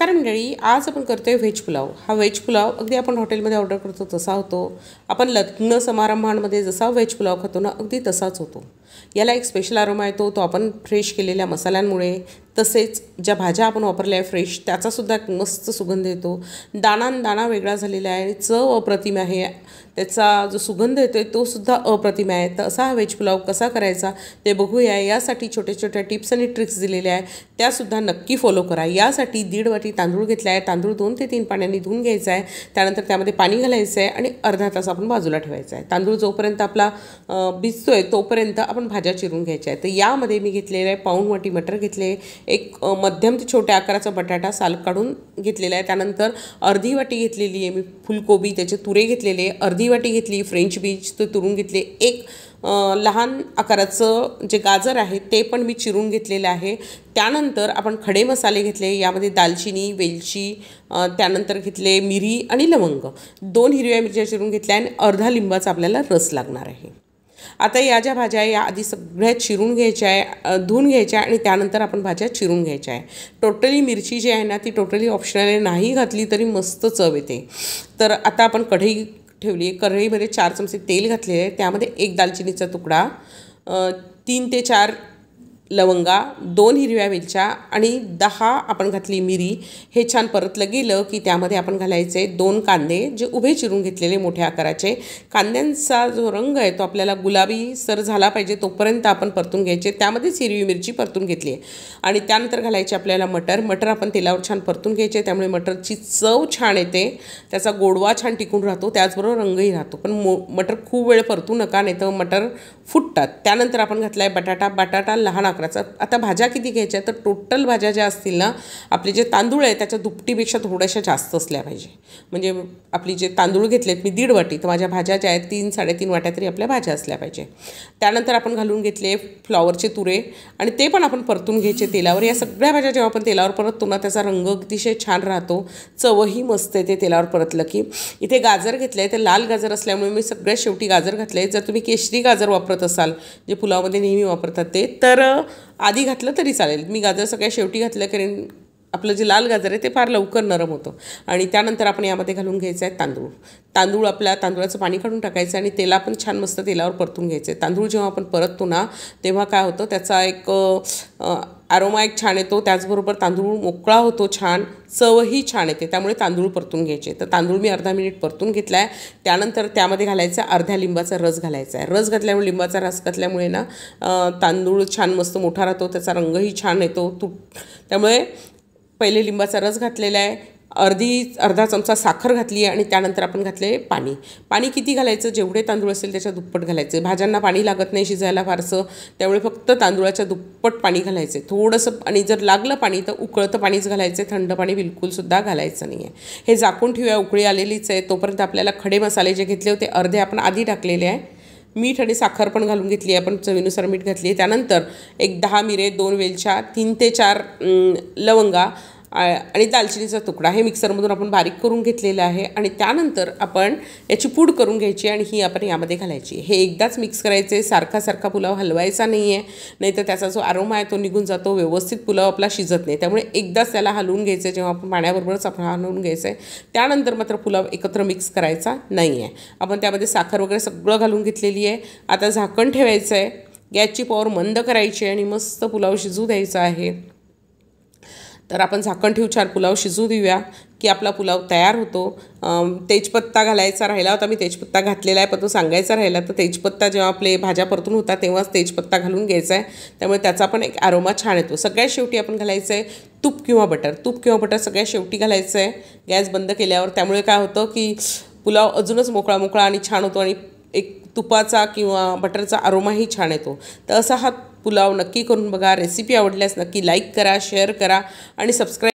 नमस्कार मंडळी, आज आपण करतोय व्हेज पुलाव। हा व्हेज पुलाव अगदी आपण हॉटेलमध्ये ऑर्डर करतो तसा होतो। आपण लग्न समारंभांमध्ये जसा व्हेज पुलाव खातो ना अगदी तसाच होतो। याला एक स्पेशल अरोमा येतो, तो आपण फ्रेश केलेल्या मसाल्यांमुळे, तसेच ज्या भाज्या आपण वापरल्या फ्रेश त्याचा सुद्धा मस्त सुगंध येतो। दाणा वेगळा झालेला आहे आणि चव अप्रतिम आहे। त्याचा जो सुगंध येतोय तो सुद्धा अप्रतिम आहे। तर असा हा व्हेज पुलाव कसा करायचा ते बघूया। यासाठी छोट्या टिप्स आणि ट्रिक्स दिलेल्या आहेत, त्या सुद्धा नक्की फॉलो करा। यासाठी 1.5 वाटी तांदूळ घेतला आहे। तांदूळ 2 ते 3 पाण्याने धुवून घ्यायचा आहे। त्यानंतर त्यामध्ये पाणी घालायचं आहे आणि अर्धा तास आपण बाजूला ठेवायचा आहे। तांदूळ जोपर्यंत आपला भिजतोय तोपर्यंत आपण भाज्या चिरून घ्यायच्या आहेत। तर यामध्ये मी घेतलेलं आहे पाऊण वाटी मटर घेतले, एक मध्यम ते छोट्या आकाराचा बटाटा साल काढून घेतलेला आहे। त्यानंतर अर्धी वाटी घेतलेली आहे मी फुलकोबी, त्याचे तुरे घेतलेले, अर्धी वाटी घेतली फ्रेंच बीन्स ते तुरून घेतले, एक लहान आकाराचं जे गाजर आहे ते पण मी चिरून घेतलेलं आहे। त्यानंतर आपण खडे मसाले घेतले, यामध्ये दालचिनी, वेलची, त्यानंतर घेतले मिरी आणि लवंग, 2 हिरव्या मिरच्या चिरून घेतल्या आणि अर्धा लिंबाचा आपल्याला रस लागणार आहे। आता या ज्या भाज्या आहे या आधी सगळ्या चिरून घ्यायच्या आहे, धुवून घ्यायच्या आणि त्यानंतर आपण भाज्या चिरून घ्यायच्या आहे। टोटली मिरची जी आहे ना ती टोटली ऑप्शनल आहे, नाही घातली तरी मस्त चव येते। तर आता आपण कढई ठेवली आहे, कढईमध्ये 4 चमचे तेल घातलेले आहे, त्यामध्ये 1 दालचिनीचा तुकडा, 3 ते 4 लवंगा, 2 हिरव्या वेलच्या आणि 10 आपण घातली मिरी। हे छान परतलं गेलं की त्यामध्ये आपण घालायचे 2 कांदे जे उभे चिरून घेतलेले मोठ्या आकाराचे। कांद्यांचा जो रंग आहे तो आपल्याला गुलाबी सर झाला पाहिजे तोपर्यंत आपण परतून घ्यायचे। त्यामध्येच हिरवी मिरची परतून घेतली आहे आणि त्यानंतर घालायचे आपल्याला मटर आपण तेलावर छान परतून घ्यायचे, त्यामुळे मटरची चव छान येते, त्याचा गोडवा छान टिकून राहतो, त्याचबरोबर रंगही राहतो। पण मटर खूप वेळ परतू नका, नाही तर मटर फुटतात। त्यानंतर आपण घातला आहे बटाटा लहान आकाराचा। आता भाज्या किती घ्यायच्या, तर टोटल भाज्या ज्या असतील ना, आपले जे तांदूळ आहे त्याच्या दुपटीपेक्षा थोड्याशा जास्त असल्या पाहिजे। म्हणजे आपली जे तांदूळ घेतलेत मी 1.5 वाटी, तर माझ्या भाज्या ज्या आहेत 3-3.5 वाट्या तरी आपल्या भाज्या असल्या पाहिजे। त्यानंतर आपण घालून घेतले फ्लॉवरचे तुरे आणि ते पण आपण परतून घ्यायचे तेलावर। या सगळ्या भाज्या जेव्हा आपण तेलावर परततो ना त्याचा रंग अतिशय छान राहतो, चवही मस्त येते तेलावर परतलं की। इथे गाजर घेतलं आहे, ते लाल गाजर असल्यामुळे मी सगळ्यात शेवटी गाजर घातलं आहे। जर तुम्ही केशरी गाजर वापरत असाल, जे पुलावमध्ये नेहमी वापरतात ते, तर आधी घातलं तरी चालेल। मी गाजर सगळ्या शेवटी घातलं कारण आपलं जे लाल गाजर आहे ते फार लवकर नरम होतं। आणि त्यानंतर आपण यामध्ये घालून घ्यायचं आहे तांदूळ आपल्या तांदूळाचं पाणी काढून टाकायचं आणि तेला पण छान मस्त तेलावर परतून घ्यायचं आहे। तांदूळ जेव्हा आपण परततो ना तेव्हा काय होतं, त्याचा एक अरोमा एक छान येतो, त्याचबरोबर तांदूळ मोकळा होतो, छान चवही छान येते, त्यामुळे तांदूळ परतून घ्यायचे। तर तांदूळ मी अर्धा मिनिट परतून घेतला आहे। त्यानंतर त्यामध्ये घालायचा अर्ध्या लिंबाचा रस घालायचा आहे। रस घातल्यामुळे, लिंबाचा रस घातल्यामुळे ना तांदूळ छान मस्त मोठा राहतो, त्याचा रंगही छान येतो। त्यामुळे पहिले लिंबाचा रस घातलेला आहे, अर्धा चमचा साखर घातली आहे आणि त्यानंतर आपण घातले पाणी किती घालायचं, जेवढे तांदूळ असेल त्याच्या दुप्पट घालायचे। भाज्यांना पाणी लागत नाही शिजायला फारसं, त्यामुळे फक्त तांदूळाच्या दुप्पट पाणी घालायचे थोडंसं। आणि जर लागलं पाणी तर उकळतं पाणीच घालायचं, थंड पाणी बिलकुलसुद्धा घालायचं नाही आहे। हे झाकून ठेवूया, उकळी आलेलीच आहे। तोपर्यंत आपल्याला खडे मसाले जे घेतले होते अर्धे आपण आधी टाकलेले आहे, मीठ आणि साखर पण घालून घेतली आहे, आपण चवीनुसार मीठ घातली आहे। त्यानंतर एक 10 मिरे, 2 वेलच्या, 3 ते 4 लवंगा आणि दालचिनीचा तुकडा, हे मिक्सरमधून आपण बारीक करून घेतलेलं आहे। आणि त्यानंतर आपण याची पूड करून घ्यायची आणि ही आपण यामध्ये घालायची। हे एकदाच मिक्स करायचे, सारखा पुलाव हलवायचा नाही आहे, नाही तर त्याचा जो अरोमा आहे तो निघून जातो, व्यवस्थित पुलाव आपला शिजत नाही। त्यामुळे एकदाच त्याला हलवून घ्यायचं आहे, जेव्हा आपण पाण्याबरोबरच आपण हलवून घ्यायचं आहे। त्यानंतर मात्र पुलाव एकत्र मिक्स करायचा नाही आहे। आपण त्यामध्ये साखर वगैरे सगळं घालून घेतलेली आहे। आता झाकण ठेवायचं आहे, गॅसची पॉवर मंद करायची आणि मस्त पुलाव शिजू द्यायचा आहे। तर आपण झाकण ठेवू, 4 पुलाव शिजू देऊया की आपला पुलाव तयार होतो। तेजपत्ता घालायचा राहिला होता, मी तेजपत्ता घातलेला आहे, पण तो सांगायचा राहिला। तर तेजपत्ता जेव्हा आपले भाज्या परतून होता तेव्हाच तेजपत्ता घालून घ्यायचा आहे, त्यामुळे त्याचा पण एक अरोमा छान येतो। सगळ्यात शेवटी आपण घालायचं आहे तूप किंवा बटर सगळ्यात शेवटी घालायचं आहे गॅस बंद केल्यावर। त्यामुळे काय होतं की पुलाव अजूनच मोकळा आणि छान होतो आणि एक तुपाचा किंवा बटरचा अरोमाही छान येतो। तर असा हा पुलाव नक्की करून बघा। रेसिपी आवडल्यास नक्की लाईक करा, शेअर करा आणि सबस्क्राईब